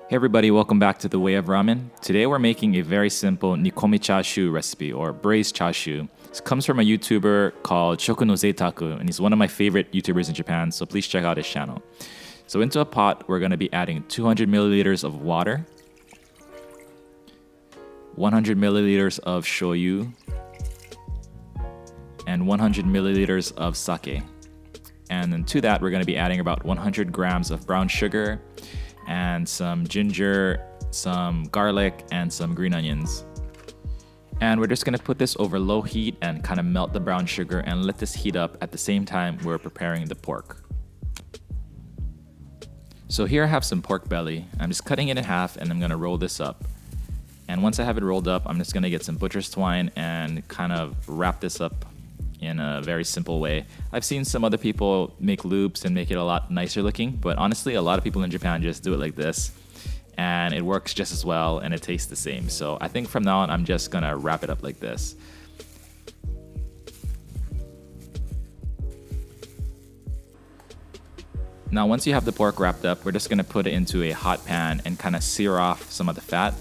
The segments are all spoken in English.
Hey everybody, welcome back to The Way of Ramen. Today we're making a very simple Nikomi Chashu recipe or braised chashu. This comes from a YouTuber called Shoyu no Zeitaku, and he's one of my favorite YouTubers in Japan, so please check out his channel. So into a pot, we're going to be adding 200 milliliters of water, 100 milliliters of shoyu, and 100 milliliters of sake. And then to that, we're going to be adding about 100 grams of brown sugar, and some ginger, some garlic, and some green onions. And we're just gonna put this over low heat and kind of melt the brown sugar and let this heat up at the same time we're preparing the pork. So here I have some pork belly. I'm just cutting it in half and I'm gonna roll this up. And once I have it rolled up, I'm just gonna get some butcher's twine and kind of wrap this up in a very simple way. I've seen some other people make loops and make it a lot nicer looking, but honestly, a lot of people in Japan just do it like this, and it works just as well and it tastes the same. So I think from now on, I'm just gonna wrap it up like this. Now, once you have the pork wrapped up, we're just gonna put it into a hot pan and kind of sear off some of the fat.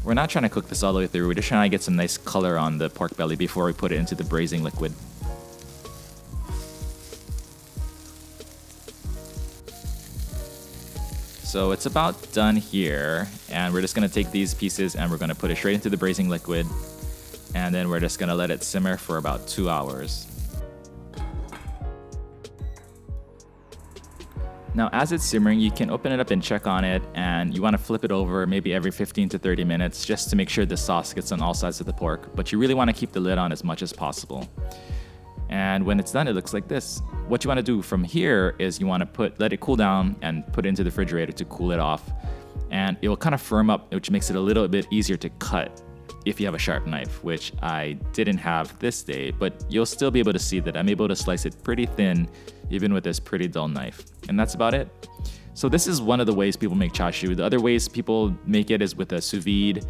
We're not trying to cook this all the way through. We're just trying to get some nice color on the pork belly before we put it into the braising liquid. So it's about done here, and we're just gonna take these pieces and we're gonna put it straight into the braising liquid, and then we're just gonna let it simmer for about 2 hours. Now, as it's simmering, you can open it up and check on it, and you want to flip it over maybe every 15 to 30 minutes just to make sure the sauce gets on all sides of the pork, but you really want to keep the lid on as much as possible. And when it's done, it looks like this. What you want to do from here is you want to let it cool down and put it into the refrigerator to cool it off, and it will kind of firm up, which makes it a little bit easier to cut if you have a sharp knife, which I didn't have this day, but you'll still be able to see that I'm able to slice it pretty thin even with this pretty dull knife. And that's about it. So this is one of the ways people make chashu. The other ways people make it is with a sous vide.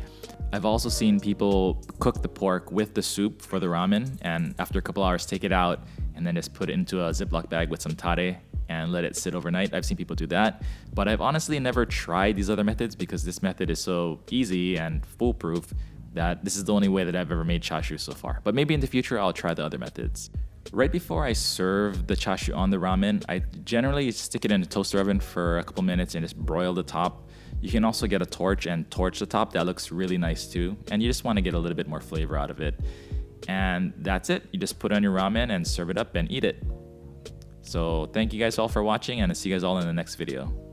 I've also seen people cook the pork with the soup for the ramen, and after a couple hours take it out and then just put it into a Ziploc bag with some tare and let it sit overnight. I've seen people do that, but I've honestly never tried these other methods because this method is so easy and foolproof that this is the only way that I've ever made chashu so far. But maybe in the future, I'll try the other methods. Right before I serve the chashu on the ramen, I generally stick it in a toaster oven for a couple minutes and just broil the top. You can also get a torch and torch the top. That looks really nice too. And you just want to get a little bit more flavor out of it. And that's it. You just put on your ramen and serve it up and eat it. So thank you guys all for watching, and I'll see you guys all in the next video.